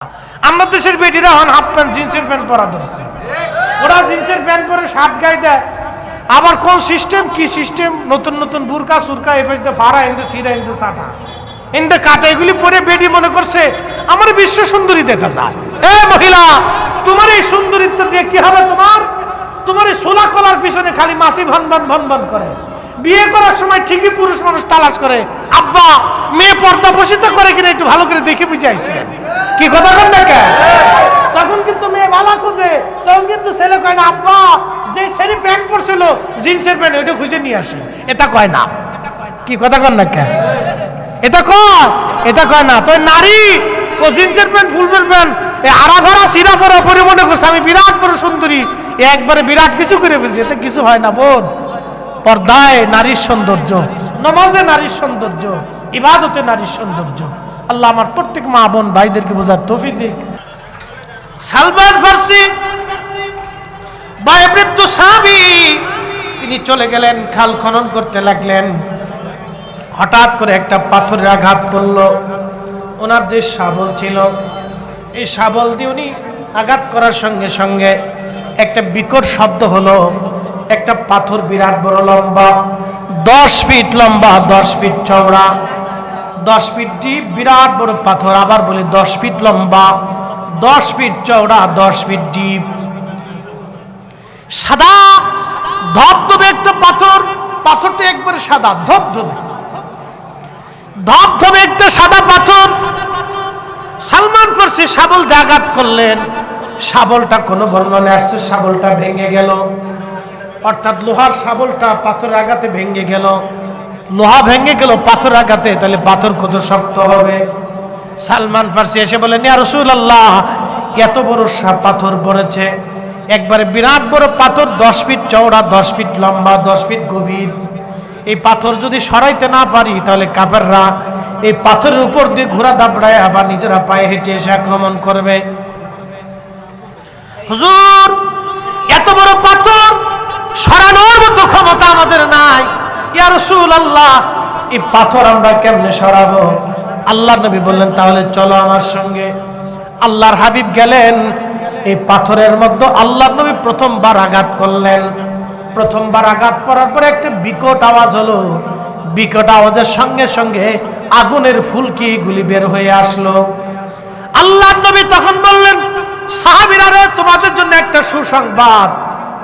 আমরা দেশের বেটিরা হন হাফ প্যান্ট জিন্সের প্যান্ট পরা ধরছে, ওরা জিন্সের প্যান্ট পরে শার্ট গায়ে দেয়। আবার কোন সিস্টেম কি সিস্টেম, নতুন নতুন বুরকা সুরকা এপাশে ফাড়া ইন্দে সিরা ইন্দে সাটা ইন্দে কাটা, এগুলি পরে বেটি মনে করছে আমার বিশ্ব সুন্দরী দেখা যায়। এ মহিলা, তোমার এই সুন্দরীত্ব দিয়ে কি হবে? তোমার এই সোলা কলার পিছনে খালি মাসি ভন ভন ভন ভন করে। বিয়ে করার সময় ঠিকই পুরুষ মানুষ তালাশ করে, আব্বা মেয়ে পর্দা বসিত করে কিনা একটু ভালো করে দেখে বুঝে আইছে। কি কথা বল না কেন? তখন কিন্তু মেয়ে ভালো খুঁজে, তখন কিন্তু ছেলে কয় না আব্বা যে ছেলে প্যান্ট পরছিল জিন্সের প্যান্ট ওইটা খুঁজে নিয়ে আসে, এটা কয় না। কি কথা কন না কেন? এটা কয় না। তো নারী ও জিন্সের প্যান্ট ফুলবের প্যান্ট আড়া ভরা সিরা পরা পরে মনে করছে আমি বিরাট বড় সুন্দরী, একবারে বিরাট কিছু করে ফেলছে। এটা কিছু হয় না বোন। পর্দায় নারীর সৌন্দর্য, নামাজে নারীর সৌন্দর্য, ইবাদতে নারীর সৌন্দর্য। আল্লাহ আমার প্রত্যেক মা বোন ভাইদেরকে বোঝার তৌফিক দিক। সালমান ফারসি বয়োবৃদ্ধ সাহাবী, তিনি চলে গেলেন, খাল খনন করতে লাগলেন। হঠাৎ করে একটা পাথরের আঘাত করলো। ওনার যে শাবল ছিল, এই শাবল দিয়ে উনি আঘাত করার সঙ্গে সঙ্গে একটা বিকট শব্দ হলো। একটা পাথর বিরাট বড় লম্বা, 10 ফিট লম্বা, 10 ফিট চওড়া, 10 ফিট ডিপ, বিরাট বড় পাথর। আবার বলি 10 ফিট লম্বা, 10 ফিট চওড়া, 10 ফিট ডিপ, সাদা ধবধবে একটা পাথর। পাথরটা একবারে সাদা ধবধবে একটা সাদা পাথর। সালমান ফারসি শাবল দিয়ে আঘাত করলেন। শাবলটা কোনো বর্ণনায় আসছে শাবলটা ভেঙে গেল, অর্থাৎ লোহার শাবলটা পাথর আঘাতে ভেঙে গেল। লোহা ভেঙে গেল পাথর আঘাতে, তাহলে পাথর কত শক্ত হবে। সালমান ফারসি এসে বলেন, ইয়া রাসূলুল্লাহ, এত বড় পাথর পড়েছে, একবারে বিরাট বড় পাথর, 10 ফিট চওড়া, 10 ফিট লম্বা, 10 ফিট গভীর। এই পাথর যদি সরাইতে না পারি তাহলে কাফেররা এই পাথরের উপর দিয়ে ঘোড়া দাবড়ায় আবার নিজেরা পায়ে হেঁটে এসে আক্রমণ করবে। হুজুর, এত বড় পাথর সরানোর মতো ক্ষমতা আমাদের নাই। ইয়া রাসূলুল্লাহ, এই পাথর আমরা কেমনে সরাবো? আল্লাহর নবী বললেন, তাহলে চলো আমার সঙ্গে। আল্লাহর হাবিব গেলেন। এই পাথরের মধ্যে আল্লাহর নবী প্রথমবার আঘাত করলেন। প্রথমবার আঘাত করার পরে একটা বিকট আওয়াজ হলো। বিকট আওয়াজের সঙ্গে সঙ্গে আগুনের ফুলকি গুলি বের হয়ে আসলো। আল্লাহর নবী তখন বললেন, সাহাবীরা রে, তোমাদের জন্য একটা সুসংবাদ,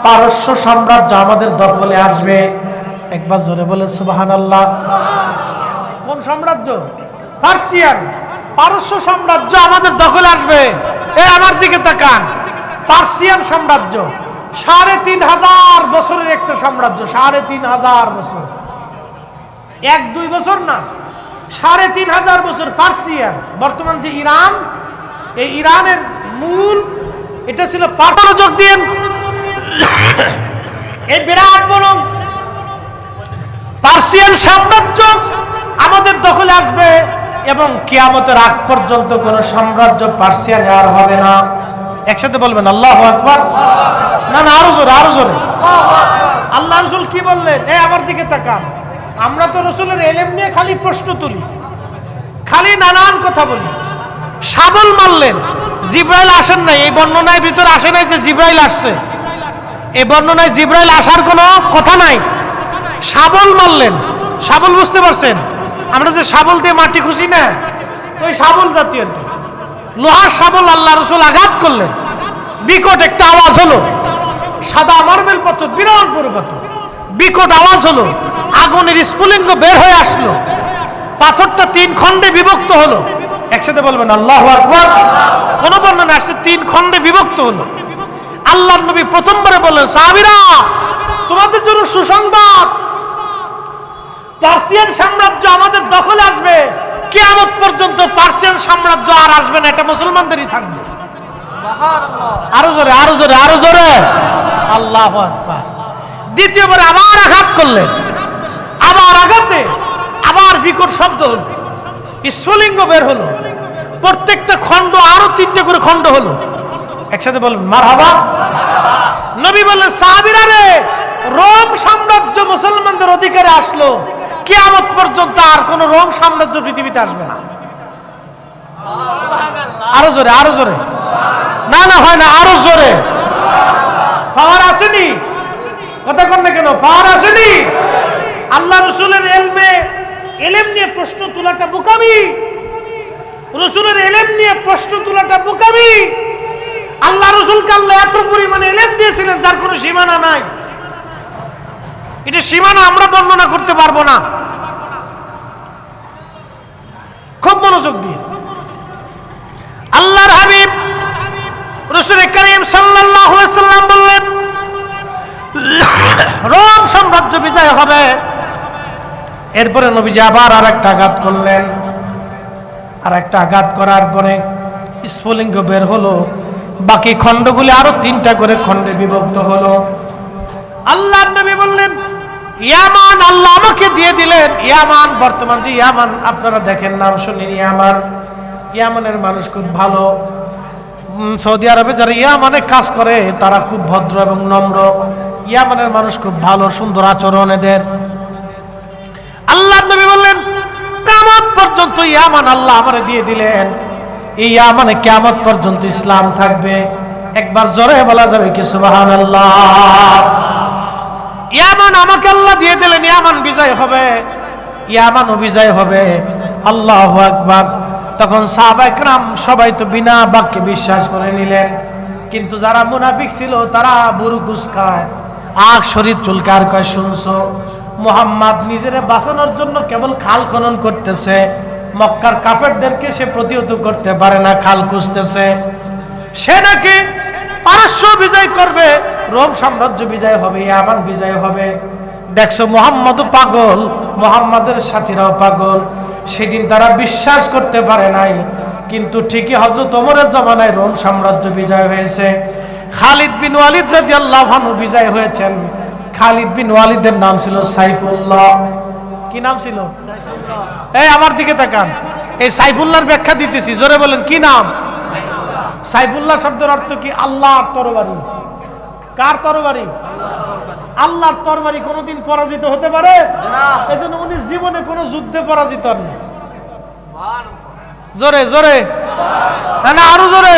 পারস্য সাম্রাজ্য আমাদের দখলে আসবে। একবার জোরে বলে সুবহানাল্লাহ। কোন সাম্রাজ্য? পার্সিয়ান, পারস্য সাম্রাজ্য আমাদের দখলে আসবে। আমার দিকে তাকান, পার্সিয়ান সাম্রাজ্য 3500 বছরের একটা সাম্রাজ্য। 3500 বছর, 1-2 বছর না, 3500 বছর। পার্সিয়ান বর্তমান যে ইরান, এই ইরানের মূল এটা ছিল পার্সিয়ান। যোগ দিন, এই বিরাট বড় পার্সিয়ান সাম্রাজ্য আমাদের দখলে আসবে এবং কিয়ামতের আগ পর্যন্ত কোন সাম্রাজ্য পার্সিয়ান আর হবে না। একসাথে বলবেন আল্লাহু আকবার। না না, আরো জোরে, আরো জোরে। আল্লাহ রাসূল কি বললেন? আমার দিকে তাকান। আমরা তো রাসূলের ইলম নিয়ে খালি প্রশ্ন তুলি, খালি নানান কথা বলি। শাবল মারলেন, জিবরাইল আসেন নাই। এই বর্ণনার ভিতরে আসে নাই যে জিবরাইল আসছে, এই বর্ণনায় জিবরাইল আসার কোনো কথা নাই। শাবল মারলেন। শাবল বুঝতে পারছেন? আমরা যে শাবল দিয়ে মাটি খুঁজি না, ওই শাবল জাতীয় আর কি, লোহার শাবল। আল্লাহ রাসূল আঘাত করলেন, বিকট একটা আওয়াজ হলো। সাদা মার্বেল পাথর, বিরাট বড় পাথর, বিকট আওয়াজ হলো। আগুনের স্ফুলিঙ্গ বের হয়ে আসলো। পাথরটা 3 খণ্ডে বিভক্ত হলো। একসাথে বলবেন আল্লাহু আকবার। কোন বর্ণনা আসছে 3 খণ্ডে বিভক্ত হলো। আল্লাহর নবী প্রথমবারে বললেন, সাহাবীরা, তোমাদের জন্য সুসংবাদ, পার্সিয়ান সাম্রাজ্য আমাদের দখলে আসবে। কিয়ামত পর্যন্ত পার্সিয়ান সাম্রাজ্য আর আসবে না, এটা মুসলমানদেরই থাকবে। আরো জোরে, আরো জোরে, আরো জোরে, আল্লাহু আকবার। দ্বিতীয়বার আবার আঘাত করলেন। আবার আঘাতে আবার বিকট শব্দ হলো, স্ফুলিঙ্গ বের হলো। প্রত্যেকটা খণ্ড আরো 3টে করে খণ্ড হলো। একসাথে বলবেন মারহাবা। নবী বললেন, সাহাবীরা রে, রোম সাম্রাজ্য মুসলমানদের অধিকারে আসলো। কিয়ামত পর্যন্ত আর কোন রোম সাম্রাজ্য পৃথিবীতে আসবে না। আরো জোরে, আরো জোরে। না না হয় না, আরো জোরে। পাওয়ার আসেনি? কথা কন না কেন? পাওয়ার আসেনি? আল্লাহ রসুলের এলেম নিয়ে প্রশ্ন তোলাটা বোকামি। রসুলের এলেম নিয়ে প্রশ্ন তোলাটা বোকামি। আল্লাহ রসুলকে আল্লাহ এত পরিমাণে এলেম দিয়েছিলেন যার কোনো সীমানা নাই। এটা সীমানা আমরা বর্ণনা করতে পারবো না। খুব মনোযোগ দিয়ে আল্লাহর হাবিব রাসূল করিম সাল্লাল্লাহু আলাইহি ওয়াসাল্লাম বললেন, রোম সাম্রাজ্য বিজয় হবে। এরপরে নবীজি আবার আরেকটা আঘাত করলেন। আরেকটা আঘাত করার পরে স্ফুলিঙ্গ বের হলো। বাকি খণ্ডগুলি আরো 3টা করে খণ্ডে বিভক্ত হলো। আল্লাহর নবী বললেন, ইয়ামান আল্লাহ আমাকে দিয়ে দিলেন। ইয়ামান, বর্তমান যে ইয়ামান আপনারা দেখেন, নাম শুনেন ইয়ামান। ইয়ামানের মানুষ খুব ভালো। সৌদি আরবে যারা ইয়ামানে কাজ করে তারা খুব ভদ্র এবং নম্র। ইয়ামানের মানুষ খুব ভালো, সুন্দর আচরণ এদের। আল্লাহর নবী বললেন, কিয়ামত পর্যন্ত ইয়ামান আল্লাহ আমারে দিয়ে দিলেন। এই ইয়ামানে কিয়ামত পর্যন্ত ইসলাম থাকবে। একবার জোরে বলা যাবে কি সুবহানাল্লাহ? ইয়ামান আমাকে আল্লাহ দিয়ে দিলেন, ইয়ামান বিজয় হবে, ইয়ামান বিজয় হবে। আল্লাহু আকবার। তখন সাহাবায়ে কেরাম সবাই তো বিনা বাক্যে বিশ্বাস করে নিলেন। কিন্তু যারা মুনাফিক ছিল তারা বুরু কুসকায়, আখ শরীর চুলকার, কয় শুনছো মুহাম্মদ নিজেরে বাঁচানোর জন্য কেবল খাল খনন করতেছে, মক্কার কাফেরদেরকে সে প্রতিহত করতে পারে না, খাল খুঁজতেছে। সে নাকি পারস্য বিজয় করবে, রোম সাম্রাজ্য বিজয় হবে, ইয়ামান বিজয় হবে। দেখছো মুহাম্মদও পাগল, মুহাম্মাদের সাথীরাও পাগল। সেদিন তারা বিশ্বাস করতে পারে নাই। কিন্তু ঠিকই হযরত ওমরের জামানায় রোম সাম্রাজ্য বিজয় হয়েছে। খালিদ বিন ওয়ালিদ রাদিয়াল্লাহু আনহু বিজয় হয়েছেন। খালিদ বিন ওয়ালিদের নাম ছিল সাইফুল্লাহ। কি নাম ছিল? সাইফুল্লাহ। এই আমার দিকে তাকান, এই সাইফুল্লাহর ব্যাখ্যা দিতেছি, জোরে বলেন কি নাম? সাইফুল্লাহ শব্দের অর্থ কি? আল্লাহর তরবারি। কার তরবারি? আল্লাহর তরবারি কোনোদিন পরাজিত হতে পারে না। এজন্য উনি জীবনে কোনো যুদ্ধে পরাজিত হন না। জোরে জোরে, না আরো জোরে।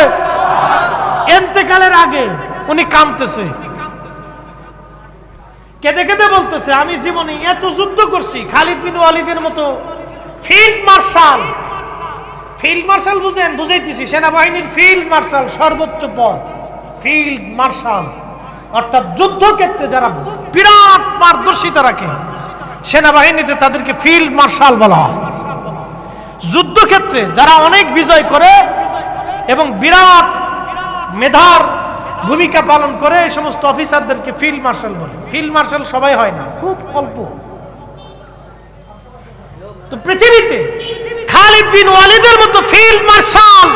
ইন্তেকালের আগে উনি কাঁদতেছে, কেঁদে কেঁদে বলতেছে, আমি জীবনে এত যুদ্ধ করছি। খালিদ বিন ওয়ালিদের মতো ফিল্ড মার্শাল, ফিল্ড মার্শাল বুঝেন? বুঝাইতেছি, সেনাবাহিনীর ফিল্ড মার্শাল সর্বোচ্চ পদ, ফিল্ড মার্শাল অর্থাৎ যুদ্ধক্ষেত্রে যারা বিরাট পারদর্শিতা রাখে, সেনাবাহিনীতে তাদেরকে ফিল্ড মার্শাল বলা হয়। যুদ্ধক্ষেত্রে যারা অনেক বিজয় করে এবং বিরাট মেধার ভূমিকা পালন করে, এই সমস্ত অফিসারদেরকে ফিল্ড মার্শাল বলে। ফিল্ড মার্শাল সবাই হয় না, খুব অল্প। তো পৃথিবীতে খালিদ বিন ওয়ালিদের মতো ফিল্ড মার্শাল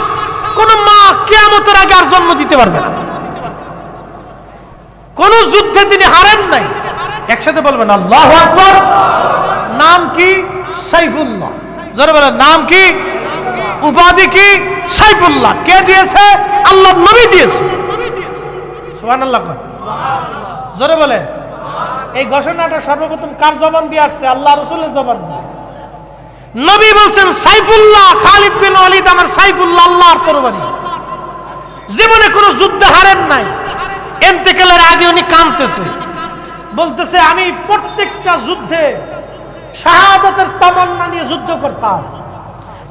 কোন মা কিয়ামতের আগে আর জন্ম দিতে পারবে না। কোন যুদ্ধে তিনি হারেন নাই। একসাথে বলবেন আল্লাহু আকবার। নাম কি? সাইফুল্লাহ। জোরে বলেন, নাম কি? উপাধি কি? সাইফুল্লাহ। কে দিয়েছে? আল্লাহর নবী দিয়েছে। সুবহানাল্লাহ। জোরে বলেন। এই ঘোষণাটা সর্বপ্রথম কার জবান দিয়ে আসছে? আল্লাহ রাসূলের জবান দিয়ে। নবী বলছেন, সাইফুল্লাহ খালিদ বিন ওয়ালিদ আমার সাইফুল্লাহ, আল্লাহর তরবারি। জীবনে কোনো যুদ্ধে হারেন নাই। ইন্তেকালের আগে উনি কাঁদতেছে, বলতেছে, আমি প্রত্যেকটা যুদ্ধে শাহাদাতের তামান্না নিয়ে যুদ্ধ করতাম।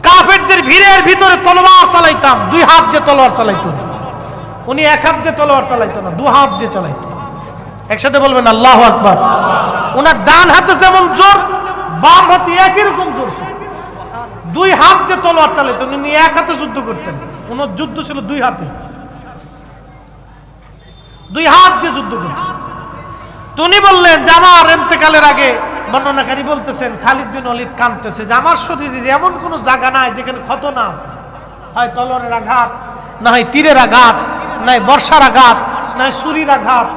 কাফেরদের ভিড়ের ভিতরে তলোয়ার চালাইতাম। 2 হাত দিয়ে তলোয়ার চালাইতো না উনি, 1 হাত দিয়ে তলোয়ার চালাইতো না, 2 হাত দিয়ে চালাইতো। একসাথে বলবেন আল্লাহু আকবার। ওনার ডান হাতে যেমন জোর, বাম হাতে একই রকম জোর। 2 হাত দিয়ে তলোয়ার চালাইতো, উনি 1 হাতে যুদ্ধ করতেন। ওনার যুদ্ধ ছিল 2 হাতে, 2 হাত দিয়ে যুদ্ধ করতেন। উনি বললেন যে আমার ইন্তেকালের আগে, বর্ণনাকারী বলতেছেন, খালিদ বিন ওয়ালিদ কাঁদতেছে যে আমার শরীরের এমন কোনো জায়গা নাই যেখানে ক্ষত না আছে। হয় তলোয়ারের আঘাত, না হয় তীরের আঘাত, না হয় বর্ষার আঘাত, না হয় ছুরির আঘাত।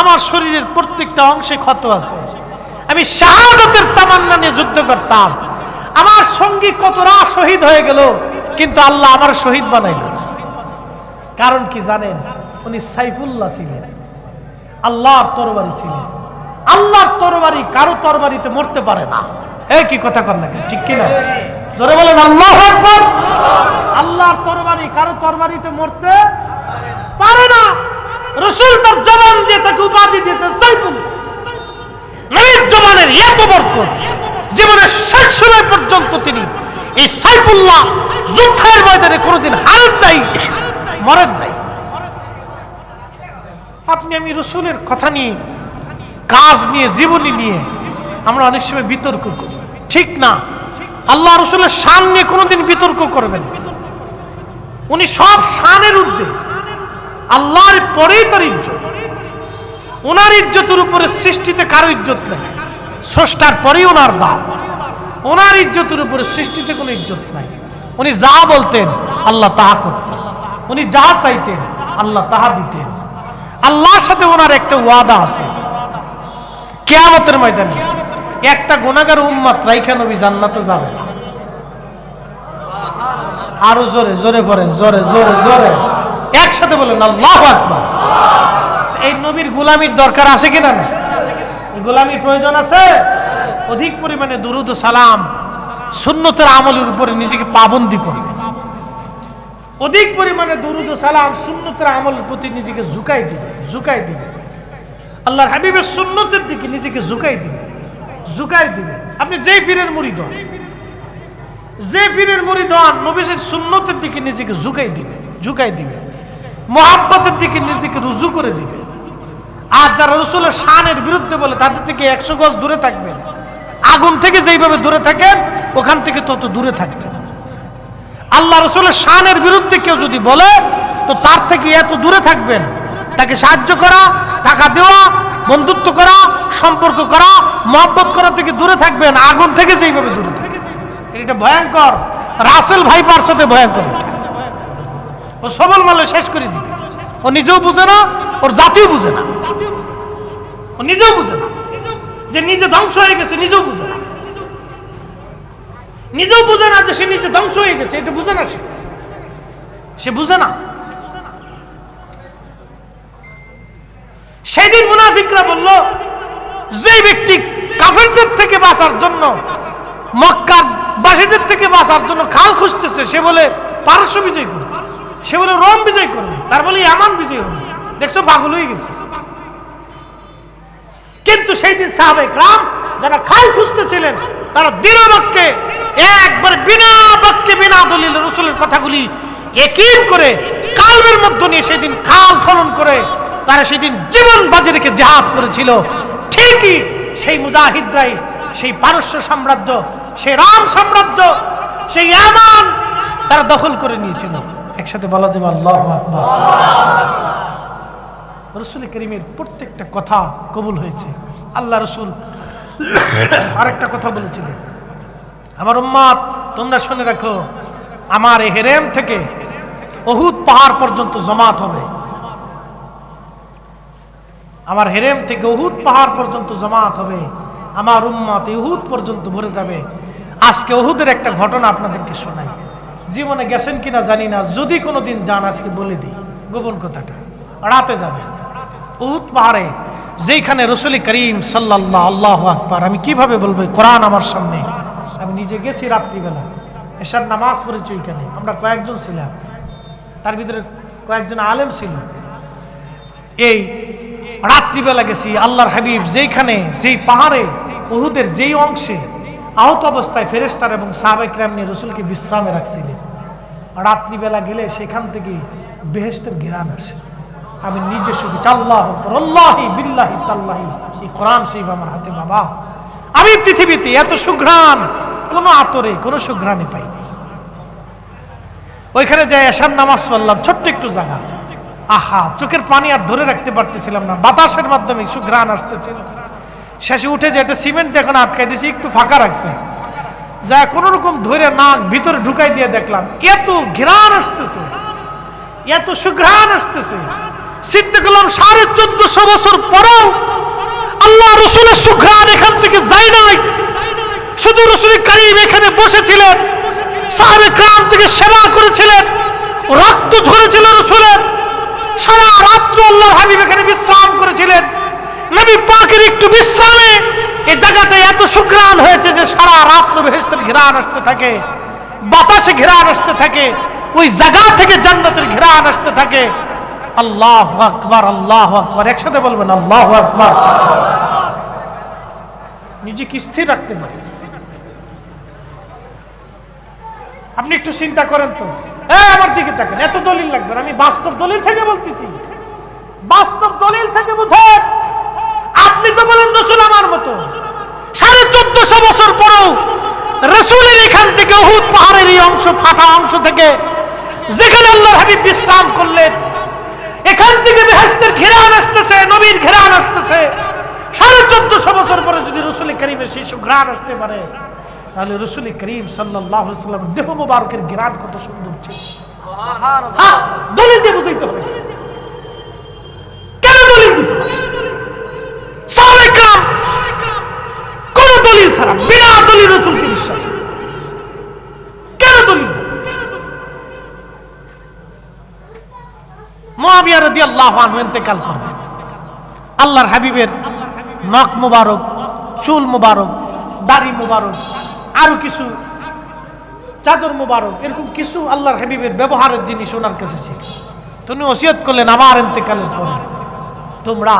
আমার শরীরের প্রত্যেকটা অংশে ক্ষত আছে। আমি শাহাদাতের তামান্না নিয়ে যুদ্ধ করতাম। আমার সঙ্গী কতরা শহীদ হয়ে গেল, কিন্তু আল্লাহ আমার শহীদ বানাইল না। কারণ কি জানেন? উনি সাইফুল্লাহ ছিলেন, আল্লাহর তরবারি ছিলেন। আল্লাহর তরবারি কারো তরবারিতে মরতে পারে না। এই কি কথা কর না, ঠিক কিনা? জোরে বলেন আল্লাহু আকবার। আল্লাহর তরবারি কারো তরবারিতে মরতে পারে না। রাসূল তার জবান দিয়ে তাকে উপাধি দিয়েছে সাইফুল্লাহ। নবীর জবানের এত বরকত, জীবনের শেষ সময় পর্যন্ত তিনি এই সাইফুল্লাহ যুদ্ধের ময়দানে কোনোদিন হারেন নাই, মরেন নাই। আপনি আমি রাসূলের কথা নিয়ে, কাজ নিয়ে, জীবনী নিয়ে আমরা অনেক সময় বিতর্ক করি, ঠিক না। আল্লাহ রাসূলের শান নিয়ে কোনোদিন বিতর্ক করবেন। উনি সব শানের ঊর্ধ্বে, আল্লাহর পরেই তার ইজ্জত। ওনার ইজ্জতের উপরে সৃষ্টিতে কারো ইজ্জত নাই, স্রষ্টার পরেই ওনার দাম। ওনার ইজ্জতের উপরে সৃষ্টিতে কোনো ইজ্জত নাই। উনি যা বলতেন আল্লাহ তাহা করতেন, উনি যা চাইতেন আল্লাহ তাহা দিতেন। আল্লাহর সাথে ওনার একটা ওয়াদা আছে, কিয়ামতের ময়দানে একটা গুনাহগার উম্মত রাইখা নবী জান্নাতে যাবে না। আরো জোরে জোরে পড়েন, জোরে জোরে জোরে একসাথে বলেন আল্লাহু আকবার। এই নবীর গোলামির দরকার আছে কিনা? না, গোলামির প্রয়োজন আছে। অধিক পরিমাণে দুরুদ ও সালাম, সুন্নতের আমলের উপরে নিজেকে পাবন্দি করবেন। অধিক পরিমাণে দুরুদ ও সালাম, সুন্নতের আমলের প্রতি নিজেকে ঝুঁকাই দিবেন, ঝুঁকাই দিবেন। আল্লাহর হাবিবের সুন্নতের দিকে নিজেকে ঝুঁকাই দিবেন, ঝুঁকাই দিবেন। আপনি যেই পীরের মুরিদ হন, যে পীরের মুরিদ হন, নবীর সুন্নতের দিকে নিজেকে ঝুঁকাই দিবেন, ঝুঁকাই দিবেন। মুহাব্বতের দিকে নিজেকে রুজু করে দিবেন। আর যারা রাসূলের শানের বিরুদ্ধে বলে তাদের থেকে 100 গজ দূরে থাকবেন। আগুন থেকে যেইভাবে দূরে থাকেন ওখান থেকে তত দূরে থাকবেন। আল্লাহ রাসূলের শানের বিরুদ্ধে কেউ যদি বলে তো তার থেকে এত দূরে থাকবেন। তাকে সাহায্য করা, টাকা দেওয়া, বন্ধুত্ব করা, সম্পর্ক করা, মহব্বত করা থেকে দূরে থাকবেন, আগুন থেকে যেইভাবে দূরে থাকবেন। এটা ভয়ঙ্কর। রাসেল ভাইপার সাথে ভয়ঙ্কর। ও সবল মালে শেষ করে দিবে। ও নিজেও বুঝে না, ওর জাতিও বুঝে না। ও নিজেও বুঝে না যে নিজে ধ্বংস হয়ে গেছে, নিজেও বুঝে না। নিজেও বুঝে না যে সে নিজে ধ্বংস হয়ে গেছে, এটা বুঝে না। সে বুঝে না। সেদিন মুনাফিকরা বলল, যে ব্যক্তি কাফেরদের থেকে বাঁচার জন্য, মক্কার বাসীদের থেকে বাঁচার জন্য খাল খুঁজতেছে, সে বলে পারস্য বিজয় করবে, সে বলে রোম বিজয় করবে, তার বলে ইয়ামান বিজয় হবে। দেখছো, পাগল হয়ে গেছে। কিন্তু সেই দিন সাহাবায়ে কেরাম যারা খাল খুঁজতেছিলেন, তারা দৃঢ় বাক্যে, একবার বিনা বাক্যে, বিনা দলিল রাসূলের কথাগুলি ইয়াকিন করে কালবের মধ্যে নিয়ে সেদিন খাল খনন করে তারা সেদিন জীবন বাজি রেখে জিহাদ করেছিল। ঠিকই সেই মুজাহিদরাই সেই পারস্য সাম্রাজ্য, সেই রাম সাম্রাজ্য, সেই ইয়ামান তারা দখল করে নিয়েছিল। একসাথে বলা যাবে আল্লাহু আকবার। রাসূল করিমের প্রত্যেকটা কথা কবুল হয়েছে। আল্লাহ রাসূল আরেকটা কথা বলেছিলেন, আমার উম্মত তোমরা শুনে রাখো, আমার এই হেরেম থেকে উহুদ পাহাড় পর্যন্ত জামাত হবে। আমার হেরেম থেকে উহুদ পাহাড় পর্যন্ত জামাত হবে। আমার উম্মত উহুদ পর্যন্ত ভরে যাবে। আজকে উহুদের একটা ঘটনা আপনাদেরকে শোনাই। জীবনে গেছেন কিনা জানি না, যদি কোনোদিন যান আজকে বলে দিই গোপন কথাটা। রাতে যাবেন উহুদ পাহাড়ে, যেখানে রাসূল করিম সাল্লাল্লাহু আল্লাহু আকবার। আমি কিভাবে বলবো, কোরআন আমার সামনে। আমি নিজে গেছি রাত্রিবেলা, এশার নামাজ পড়েছি ওইখানে। আমরা কয়েকজন ছিলাম, তার ভিতরে কয়েকজন আলেম ছিল। এই রাত্রিবেলা গেছি। আল্লাহর হাবিব যেইখানে, যেই পাহাড়ে, উহুদের যেই অংশে আহত অবস্থায় ফেরেশতার এবং সাহাবায়ে কেরাম নিয়ে রাসূলকে বিশ্রামে রাখছিলেন, রাত্রিবেলা গেলে সেখান থেকে বেহেশতের ঘেরান আসে। আমি নিজে শুনেছি। আল্লাহু আকবার, আল্লাহি বিল্লাহি তাল্লাহি। এই কোরআন শরীফ আমার হাতে বাবা। আমি পৃথিবীতে এত সুঘ্রাণ কোনো আতরে, কোনো সুঘ্রাণে পাইনি। ওইখানে যাই এশার নামাজ পড়লাম, ছোট্ট একটু জায়গা। আহা, চোখের পানি আর ধরে রাখতে পারতেছিলাম না, বাতাসের মাধ্যমে সুঘ্রাণ আসতেছিল। শেষে উঠে যে একটা সিমেন্ট এখন আটকাই দিয়েছি, একটু ফাঁকা রাখছে, যা কোন রকম ধরে নাক ভিতরে ঢুকাই দিয়ে দেখলাম এত ঘ্রাণ আসতেছে, এত সুঘ্রাণ আসতেছে। চিন্তা করলাম 1450 বছর পরেও আল্লাহ রাসূলের সুঘ্রাণ এখান থেকে যায় নাই। শুধু রাসূল করিম এখানে বসেছিলেন, সাহাবায়ে কেরাম থেকে সেবা করেছিলেন, রক্ত ঝরেছিল রাসূলের। সারা রাত্র আল্লাহর হাবিব এখানে বিশ্রাম করেছিলেন। নবী পাকের একটু বিশ্রামে এই জায়গাতে এত সুঘ্রাণ হয়েছে যে সারা রাত্র বেহেশতের ঘ্রাণ আসতে থাকে। বাতাসে ঘেরান আসতে থাকে, ওই জায়গা থেকে জান্নাতের ঘেরান আসতে থাকে। আল্লাহু আকবার, আল্লাহু আকবার, একসাথে বলবেন আল্লাহু আকবার। নিজেকে স্থির রাখতে পারি। আপনি একটু চিন্তা করেন তো, আমার দিকে তাকান, এত দলিল লাগবে না, আমি বাস্তব দলিল থেকে বলতেছি, বাস্তব দলিল থেকে বুঝেন। আপনি তো বলেন রাসূল আমার মতো, 1450 বছর পরেও রাসূলের এখান থেকে উহুদ পাহাড়ের এই অংশ, ফাটা অংশ থেকে যেখানে আল্লাহর হাবিব বিশ্রাম করলেন, এখান থেকে বেহেশতের ঘেরান আসতেছে, নবীর ঘেরান আসতেছে। 1450 বছর পরে যদি রাসূল করিমের সেই সুঘ্রাণ আসতে পারে, তাহলে রাসূল করিম সাল্লাল্লাহু আলাইহি ওয়াসাল্লাম দেহ মোবারকের ঘ্রাণ কত সুন্দর ছিল। সুবহানাল্লাহ। দলিল দিয়ে বুঝাইতে হবে। কেন দলিল দিতে হবে? সাহাবায়ে কেরাম কোন দলিল ছাড়া, বিনা দলিল রাসূলকে বিশ্বাস, কেন দলিল? মুআবিয়া রাদিয়াল্লাহু আনহু ইন্তেকাল করবেন, আল্লাহর হাবিবের নখ মোবারক, চুল মোবারক, দাড়ি মোবারক, আরো কিছু চাদর মোবারক, এরকম কিছু আল্লাহর হাবিবের ব্যবহারের জিনিস ওনার কাছে ছিল। তিনি ওসিয়ত করলেন, আমার ইন্তেকালের পরে তোমরা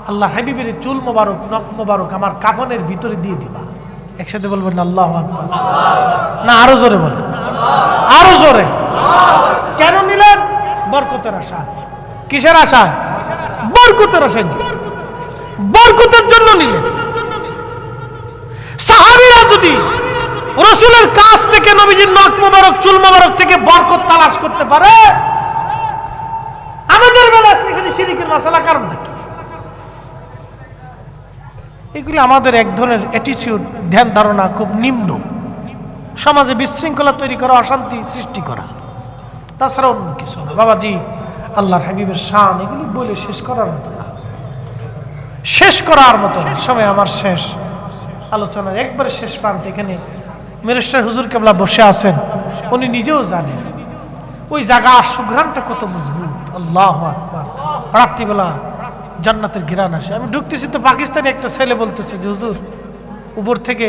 আল্লাহর হাবিবের চুল মোবারক, নখ মোবারক আমার কাফনের ভিতরে দিয়ে দিবা। একসাথে বলবেন আল্লাহু আকবার। না আরো জোরে বলেন, আরো জোরে। কেন নিলেন? বরকতের আশা। কিসের আশা? বরকতের আশা। বরকতের জন্য নিলেন। সাহাবীরা যদি রাসূলের কাছ থেকে নবীজির নখ মোবারক, চুল মোবারক থেকে বরকত তালাশ করতে পারে, আমাদের বেলা এখানে শিরকের মাসালা কারণটা কি? এগুলো আমাদের এক ধরনের অ্যাটিটিউড, ধ্যান ধারণা খুব নিম্ন, সমাজে বিশৃঙ্খলা তৈরি করা, অশান্তি সৃষ্টি করা, তাছাড়া অন্য কিছু না। বাবাজি, আল্লাহর হাবিবের শান এগুলি বলে শেষ করার মতো না, শেষ করার মতো না। সময় আমার শেষ, আলোচনার একবারে শেষ প্রান্তে এখানে মিনিস্টার হুজুর কেবলা বসে আছেন, উনি নিজেও জানেন ওই জায়গা সুঘ্রাণটা কত মজবুত। আল্লাহু আকবার। রাত্রিবেলা জান্নাতের ঘিরান আসে। আমি ঢুকতেছি তো পাকিস্তানি একটা ছেলে বলতেছে যে হুজুর উপর থেকে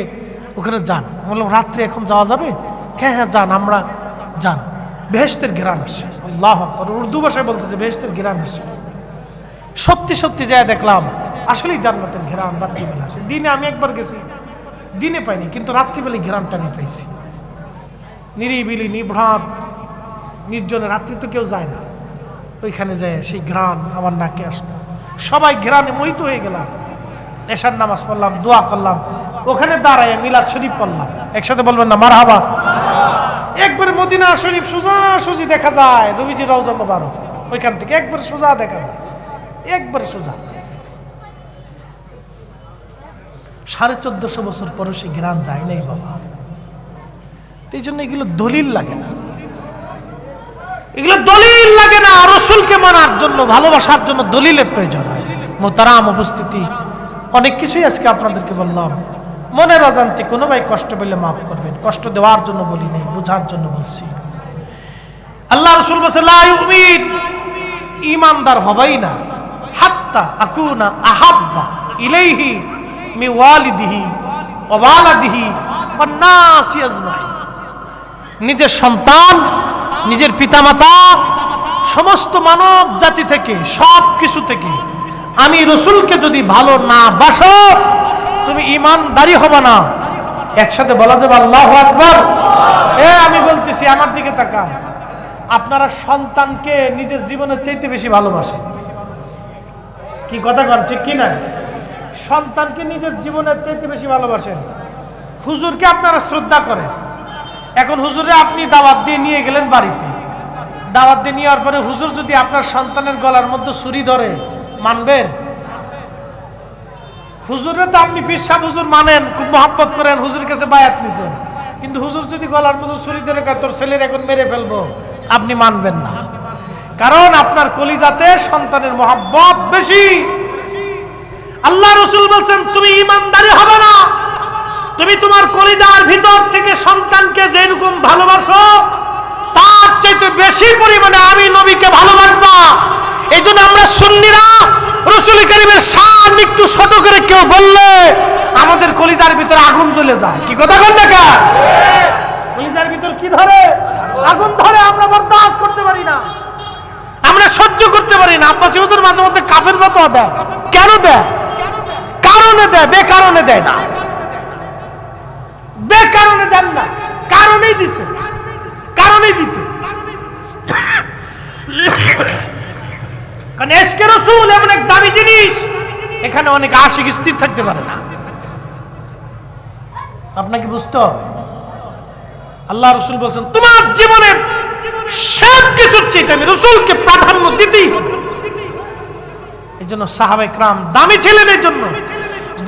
ওখানে যান। আমি বললাম রাত্রে এখন যাওয়া যাবে? হ্যাঁ হ্যাঁ যান, আমরা যান, বেহেশতের ঘিরান আসে। আল্লাহু আকবার। উর্দু ভাষায় বলতেছে বেহেশতের ঘিরান আসে। সত্যি সত্যি যায় দেখলাম আসলেই জান্নাতের ঘিরান রাত্রিবেলা আসে। দিনে আমি একবার গেছি, দিনে পাইনি, কিন্তু রাত্রিবেলা ঘিরানটা আমি পাইছি। নিরিবিলি, নিভ্রাট, নির্জনে, রাত্রি তো কেউ যায় না, ওইখানে যায় সেই ঘ্রাণ আমার নাকে আসলো। সবাই ঘ্রাণে মোহিত হয়ে গেলাম। এশার নামাজ পড়লাম, দোয়া করলাম, ওখানে দাঁড়ায় মিলাদ শরীফ পড়লাম। একসাথে বলবেন না মারহাবা। একবারে মদিনা শরীফ সোজাসুজি দেখা যায়, নবীজির রওজা মোবারক, ওইখান থেকে একবারে সোজা দেখা যায়, একবারে সোজা। 1450 বছর পরে সে ঘ্রাণ যায় নাই বাবা। এই জন্য এগুলো দলিল লাগে না, এগুলো দলিল লাগে না। রাসূলকে মানার জন্য, ভালোবাসার জন্য দলিলের প্রয়োজন হয়। মোহতারাম উপস্থিতি, অনেক কিছুই আজকে আপনাদেরকে বললাম। মনের অজান্তে কোনো ভাই কষ্ট পেলে মাফ করবেন, কষ্ট দেওয়ার জন্য বলি নাই, বোঝার জন্য বলছি। আল্লাহ রাসূল বলেছেন লা ইউমিন, ঈমানদার হবেই না হাত্তা আকুনা আহাব্বা ইলাইহি মি ওয়ালিদিহি ওয়া ওয়ালাদিহি ওয়ান নাসি আজমাইন। নিজের সন্তান, নিজের পিতামাতা, সমস্ত মানব জাতি থেকে, সব কিছু থেকে আমি রাসূলকে যদি ভালো না বাসো, তুমি ঈমানদারি হবে না। একসাথে বলা যাবে আল্লাহু আকবার। আমি বলতেছি, আমার দিকে তাকান। আপনারা সন্তানকে নিজের জীবনের চাইতে বেশি ভালোবাসেন, কি কথা বলেন ঠিক কি না? সন্তানকে নিজের জীবনের চাইতে বেশি ভালোবাসেন। হুজুরকে আপনারা শ্রদ্ধা করেন। এখন হুজুরে আপনি দাওয়াত দিয়ে নিয়ে গেলেন বাড়িতে, দাওয়াত দিয়ে নেওয়ার পরে হুজুর যদি আপনার সন্তানের গলার মধ্যে ছুরি ধরে, মানবেন? হুজুরে তো আপনি পীর সাহেব হুজুর মানেন, খুব মহব্বত করেন, হুজুরের কাছে বায়াত নিছেন, কিন্তু হুজুর যদি গলার মধ্যে ছুরি ধরে তোর ছেলের এখন মেরে ফেলবো, আপনি মানবেন না। কারণ আপনার কলিজাতে সন্তানের মহব্বত বেশি। আল্লাহ রাসূল বলেন তুমি ঈমানদারি হবে না, তুমি তোমার কলিজার ভিতর থেকে সন্তানকে যেরকম ভালোবাসো তার চাইতে বেশি পরিমাণে আমি নবীকে ভালোবাসবা। এই জন্য আমরা সুন্নিরা রাসূল কারীমের শান একটু ছোট করে কেউ বললে আমাদের কলিজার ভিতরে আগুন জ্বলে যায়। কি কথা বল না? কলিজার ভিতর কি ধরে? আগুন ধরে। আমরা বরদাস্ত করতে পারি না, আমরা সহ্য করতে পারি না। আব্বাসী হুজুর মাঝে মধ্যে কাফের মতো দেয়। কেন দেয়? কারণে দেয়, বেকারণে দেয় না। বেকারণে দেন না, কারণেই দিছে, কারণেই দিতে। কারণ ইশকে রাসূল এমন এক দামি জিনিস, এখানে অনেক আশিক স্থির থাকতে পারে না। আপনাকে বুঝতে হবে। আল্লাহ রাসূল বলেছেন তোমার জীবনের সব কিছুর চেয়ে আমি রাসূলকে প্রাধান্য দিতেই হবে। এই জন্য সাহাবায়ে কেরাম দামি ছিলেন, এই জন্য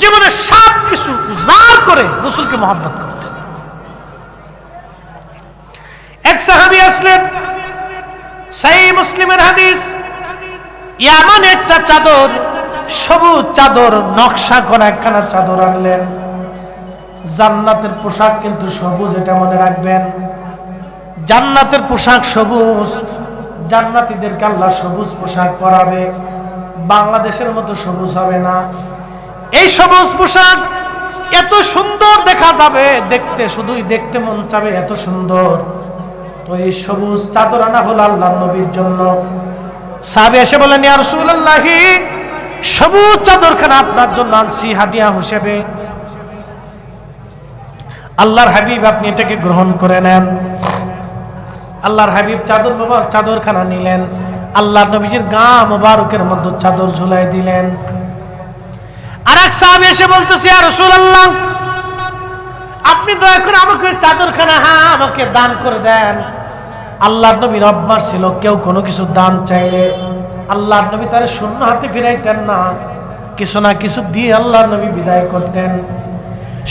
জীবনের সব কিছু উজাড় করে রাসূলকে মহব্বত করতেন। এক সাহাবী আসলেন, সহিহ মুসলিমের হাদিস, ইয়ামান একটা চাদর, সবুজ চাদর, নকশা করা একখানা চাদর আনলেন। জান্নাতের পোশাক কিন্তু সবুজ, এটা মনে রাখবেন। জান্নাতের পোশাক সবুজ, জান্নাতীদেরকে আল্লাহ সবুজ পোশাক পরাবে, বাংলাদেশের মতো সবুজ হবে না। এই সবুজ পোশাক এত সুন্দর দেখা যাবে, দেখতে শুধুই দেখতে মন চাবে, এত সুন্দর। তো এই সবুজ চাদর আনা হলো আল্লাহর নবীর জন্য। সাহাবী এসে বলেন, ইয়া রাসূলুল্লাহ, সবুজ চাদরখানা আপনার জন্য আনছি হাদিয়া হিসেবে। আল্লাহর হাবিব, আপনি এটাকে গ্রহণ করে নেন। আল্লাহর হাবিব চাদরখানা নিলেন, আল্লাহর নবীজির গা মোবারকের মধ্যে চাদর ঝুলাই দিলেন। আরেক সাহাবী এসে বলতেছে, ইয়া রাসূলুল্লাহ, আপনি দয়া করে আমাকে চাদরখানা আমাকে দান করে দেন। আল্লাহর নবীর অভ্যাস ছিল, কেউ কোনো কিছু দান চাইলে আল্লাহর নবী তার শূন্য হাতে ফিরাইতেন না, কিছু না কিছু দিয়ে আল্লাহর নবী বিদায় করতেন।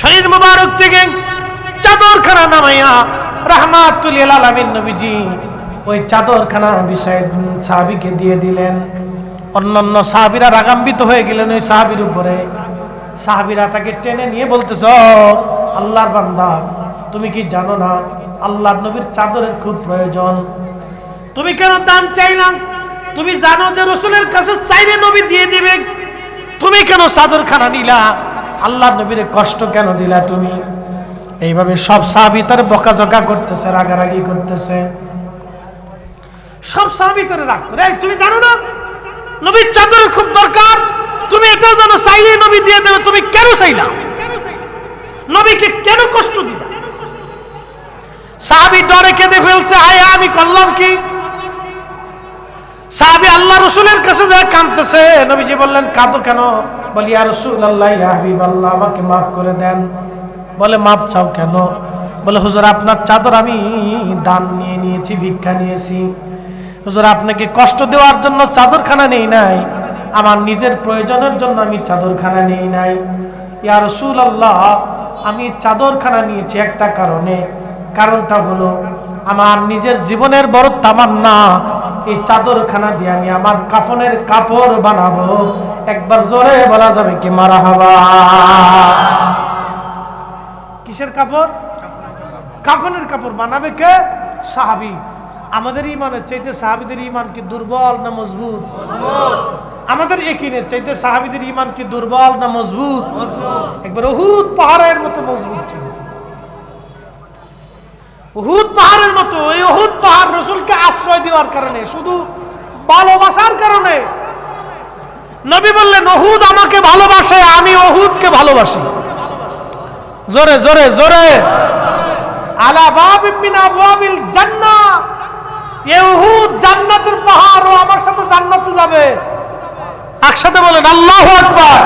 শরীর মোবারক থেকে চাদরখানা নামাইয়া রাহমাতুল লিল আলামিন নবীজি ওই চাদরখানা বিষয় সাহাবীকে দিয়ে দিলেন। অন্যান্য সাহাবীরা রাগান্বিত হয়ে গেলেন ওই সাহাবীর উপরে। সাহাবীরা তাকে টেনে নিয়ে বলতেছ, আল্লাহর বান্দা, তুমি কি জানো না আল্লাহর নবীর চাদরের খুব প্রয়োজন? তুমি কেন দান চাইলা? তুমি জানো যে রাসূলের কাছে চাইলে নবী দিয়ে দিবে, তুমি কেন চাদরখানা নিলা? আল্লাহর নবীর কষ্ট কেন দিলা তুমি? এইভাবে সব সাহাবী তার বকাঝকা করতেছে, রাগারাগি করতেছে। সব সাহাবী তার রাগ করে, তুমি জানো না নবীর চাদরের খুব দরকার, তুমি এটাও জানো চাইলে নবী দিয়ে দেবে, তুমি কেন চাইলা? নবীকে কেন কষ্ট দিলা? সাহাবী ডরে কেঁদে ফেলছে, হায় আমি করলাম কি? সাহাবী আল্লাহ রাসূলের কাছে যায় কাঁদতেছে। নবীজি বললেন, কাঁদো কেন? বলি, ইয়া রাসূলুল্লাহ, ইয়া হাবিবাল্লাহ, আমাকে মাফ করে দেন। বলে, মাফ চাও কেন? বলে, হুজুর আপনার চাদর আমি দান নিয়েছি, ভিক্ষা নিয়েছি। হুজুর আপনাকে কষ্ট দেওয়ার জন্য চাদরখানা নেই নাই, আমার নিজের প্রয়োজনের জন্য আমি চাদরখানা নেই নাই। ইয়া রাসূলুল্লাহ, আমি চাদরখানা নিয়েছি একটা কারণে, কারণটা হলো আমার নিজের জীবনের বড় তামান্না, এই চাদরখানা দিয়ে আমি আমার কাফনের কাপড় বানাবো। একবার জোরে বলা যাবে কি মারহাবা? কিসের কাপড়? কাফনের কাপড় বানাবে কে? সাহাবী। আমাদের ঈমানের চাইতে সাহাবীদের ঈমান কি দুর্বল না মজবুত? আমাদের ইয়াকিনের চাইতে সাহাবীদের ঈমান কি দুর্বল না মজবুত? একবার উহুদ পাহাড়ের মতো মজবুত ছিল। উহুদ পাহাড়ের মতো। এই উহুদ পাহাড় রাসূলকে আশ্রয় দেওয়ার কারণে, শুধু ভালোবাসার কারণে। নবী বললেন, উহুদ আমাকে ভালোবাসে, আমি উহুদকে ভালোবাসি। জোরে জোরে জোরে। আলা বাবিন মিন আবওয়াবিল জান্নাহ, এই উহুদ জান্নাতের পাহাড়, ও আমার সাথে জান্নাতে যাবে। একসাথে বলেন আল্লাহু আকবার।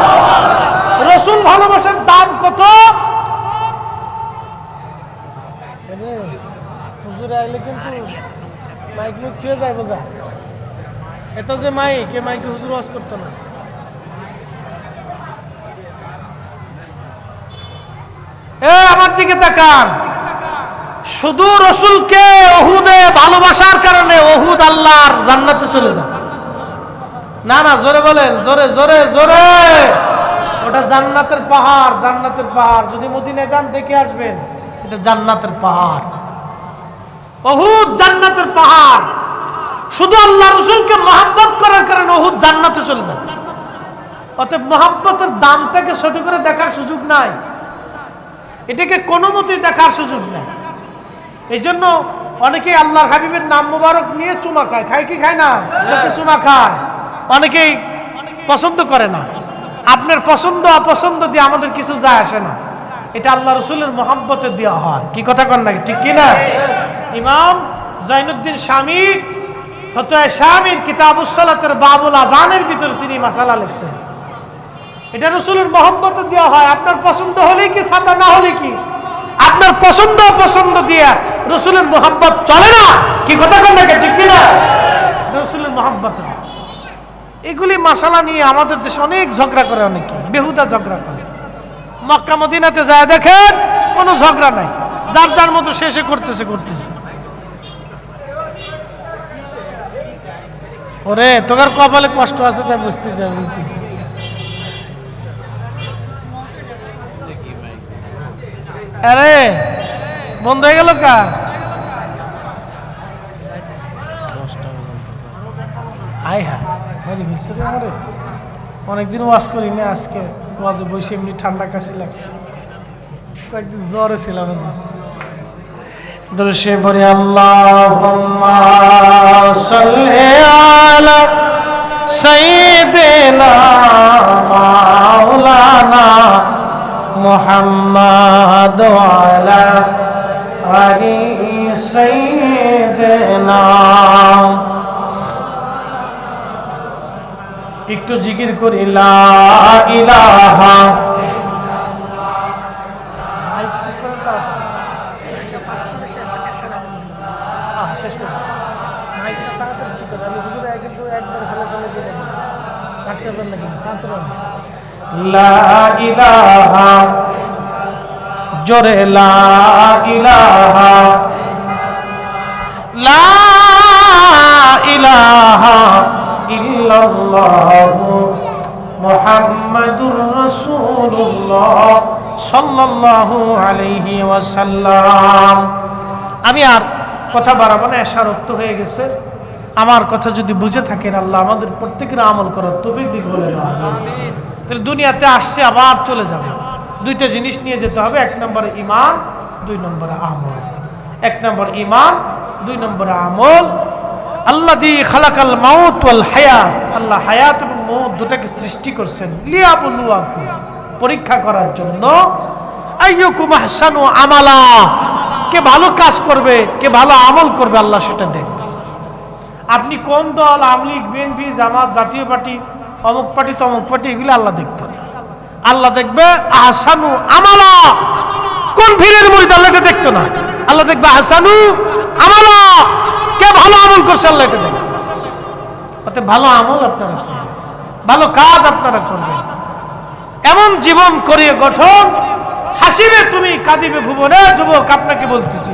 রাসূল ভালোবাসার দাম কত? হুজুর আইলে কিন্তু মাইক মুখ ছুঁয়ে যায় বোকা। এটা যে মাইক, এ মাইকে হুজুর ওয়াজ করতো না। আমার দিকে তাকান। শুধু রাসূলকে উহুদে ভালোবাসার কারণে উহুদ আল্লাহর জান্নাতে চলে যাবে না। না, জোরে বলেন, জোরে জোরে জোরে। ওটা জান্নাতের পাহাড়, জান্নাতের পাহাড়। যদি মদিনায় যান দেখে আসবেন, এটা জান্নাতের পাহাড়। উহুদ জান্নাতের পাহাড়। শুধু আল্লাহ রাসূলকে মহব্বত করার কারণে উহুদ জান্নাতে চলে যাবে। অতএব মহব্বতের দামটাকে ছোট করে দেখার সুযোগ নাই, এটাকে কোনো মতেই দেখার সুযোগ নাই। এই জন্য অনেকেই আল্লাহর হাবিবের নাম মুবারক নিয়ে চুমা খায়, খায় কি খায় না? চুমা খায়, অনেকেই পছন্দ করে না। আপনার পছন্দ অপছন্দ দিয়ে আমাদের কিছু যায় আসে না, এটা আল্লাহ রসুলের মহব্বতে দেওয়া হয়। কি কথা কন নাকি, ঠিক কিনা? ইমাম জাইনুদ্দিন শামী ফতোয়া শামীর কিতাবুস সালাতের বাবুল আযানের ভিতরে তিনি মাসালা লিখছেন, এটা রসুলের মহব্বতে দেওয়া হয়। আপনার পছন্দ হলে কি, ছাতা না হলে কি, আপনার পছন্দ অপছন্দ দিয়ে রসুলের মহব্বত চলে না। কি কথা কন নাকি, ঠিক কিনা? রসুলের মহব্বত, এগুলি মাসালা নিয়ে আমাদের দেশে অনেক ঝগড়া করে, অনেকে বেহুদা ঝগড়া করে। মক্কা মদিনাতে যায় দেখেন কোনো ঝগড়া নাই, যার যার মতো শেষে করতেছে। ওরে তোর কপালে কষ্ট আছে তাই বুঝতেছে। আরে বন্ধ হয়ে গেল কা? হাই হাই, অনেকদিন ওয়াজ করি না, আজকে ওয়াজে বসে এমনি ঠান্ডা কাশি লাগছে, কয়েকদিন জ্বরে ছিলাম। দরুশে পড়ি আল্লাহুম্মা সাল্লি আলা সাইয়্যিদিনা মাওলানা মুহাম্মাদ ওয়া আলা আলি সাইয়্যিদিনা। একটু জিকির করি লা ইলাহা লা ইলাহা, জোরে লা ইলাহা, লা ইলাহা ইল্লাল্লাহু মুহাম্মাদুর রাসূলুল্লাহ সাল্লাল্লাহু আলাইহি ওয়াসাল্লাম। আমি আর কথা বাড়াবো না, এশার রক্ত হয়ে গেছে। আমার কথা যদি বুঝে থাকেন, আল্লাহ আমাদের প্রত্যেকের আমল করার তৌফিক দিক বলে আমিন। তাহলে দুনিয়াতে আসছে আবার চলে যাবে, দুইটা জিনিস নিয়ে যেতে হবে, এক নম্বরে ঈমান, দুই নম্বরে আমল। এক নম্বর ঈমান, দুই নম্বরে আমল। আল্লাযী খালাকাল মাউত ওয়াল হায়াত, আল্লাহ হায়াত এবং মউত দুটাকে সৃষ্টি করেছেন লিয়াবলুয়াকুম, পরীক্ষা করার জন্য। আইয়ুকুম আহসানু আমালা, কে ভালো কাজ করবে, কে ভালো আমল করবে, আল্লাহ সেটা দেখবে। আপনি কোন দল, আওয়ামী লীগ, বিএনপি, জামাত, জাতীয় পার্টি, অমুক পার্টি তমুক পার্টি, এগুলো আল্লাহ দেখতো না। আল্লাহ দেখবে আহসানু আমালা, কোন ভিড়ের মুরিদ, আল্লাহ এটা দেখতো না। আল্লাহ দেখবে আহসানু আমালা, কে ভালো আমল করছে, আল্লাহ এটা দেখবে। অতএব ভালো আমল আপনারা করবেন, ভালো কাজ আপনারা করবেন, এমন জীবন করিয়ে গঠন। হাসিবে তুমি কাঁদিবে ভুবনে। যুবক আপনাকে বলতেছি,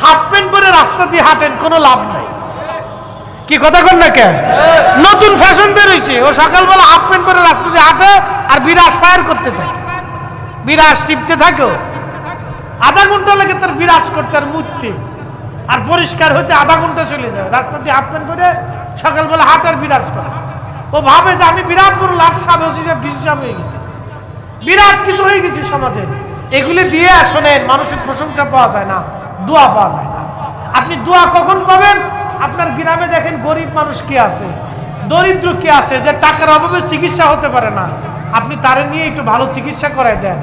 হাফ প্যান্ট পরে রাস্তা দিয়ে হাঁটেন, কোনো লাভ নাই। কি কথা কন না কে? নতুন ফ্যাশন বের হয়েছে, ও সকালবেলা হাফ প্যান্ট পরে রাস্তা দিয়ে হাঁটে আর বিরাস ফায়ার করতে থাকে, বিরাস চিপতে থাকে। আধা ঘন্টা লাগে তার বিরাস করতে আর মুছতে, আর পরিষ্কার হতে আধা ঘন্টা চলে যায়। রাস্তা দিয়ে হাফ প্যান্ট পরে সকালবেলা হাঁট আর বিরাস করে। ও ভাবে যে আমি বিরাট বড় লাট সাহেব, ওসি সাহেব, ডিসি সাহেব হয়ে গেছি, বিরাট কিছু হয়ে গেছে সমাজে। এগুলি দিয়ে শোনেন, মানুষের প্রশংসা পাওয়া যায় না, দোয়া পাওয়া যায় না। আপনি দোয়া কখন পাবেন? আপনার গ্রামে দেখেন গরিব মানুষ কি আছে, দরিদ্র কি আছে, যে টাকার অভাবে চিকিৎসা হতে পারে না, আপনি তারে নিয়ে একটু ভালো চিকিৎসা করাই দেন।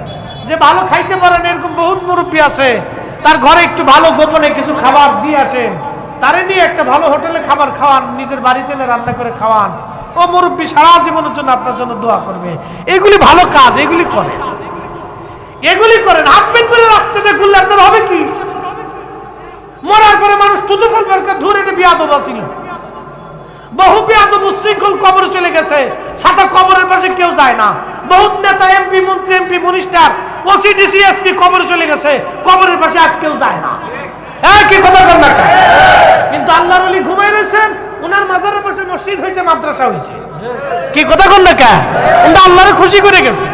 যে ভালো খাইতে পারেন, এরকম বহুত মুরব্বী আছে, তার ঘরে একটু ভালো গোপনে কিছু খাবার দিয়ে আসেন, তারে নিয়ে একটা ভালো হোটেলে খাবার খাওয়ান, নিজের বাড়িতে রান্না করে খাওয়ান। ও মুরব্বী সারা জীবনের জন্য আপনার জন্য দোয়া করবে। এগুলি ভালো কাজ, এগুলি করেন, এগুলি করেন। হাফ প্যান্ট পরে রাস্তাতে ঘুরলে আপনার হবে কি? মরার পরে মানুষ তুতো ফল বের করে ধরে, এটা বিয়াদব ছিল। বহু বিয়াদব উচ্ছৃঙ্খল কবরে চলে গেছে, সাথে কবরের পাশে কেউ যায় না। বহুত নেতা, এমপি, মন্ত্রী, MP, minister, OC, DC, SP কবরে চলে গেছে, কবরের পাশে আজ কেউ যায় না। হ্যাঁ, কি কথা কর না? কিন্তু আল্লাহর ওলি ঘুমাই রয়েছেন, ওনার মাজারের পাশে মসজিদ হয়েছে, মাদ্রাসা হয়েছে। কি কথা কর না? কিন্তু আল্লাহরে খুশি করে গেছে,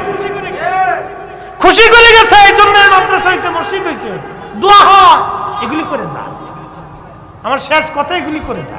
খুশি করে গেছে, এই জন্য মাদ্রাসা হয়েছে, মসজিদ হয়েছে। দোয়া হয়, এগুলি করে যা। আমার শেষ কথা, এগুলি করে যা।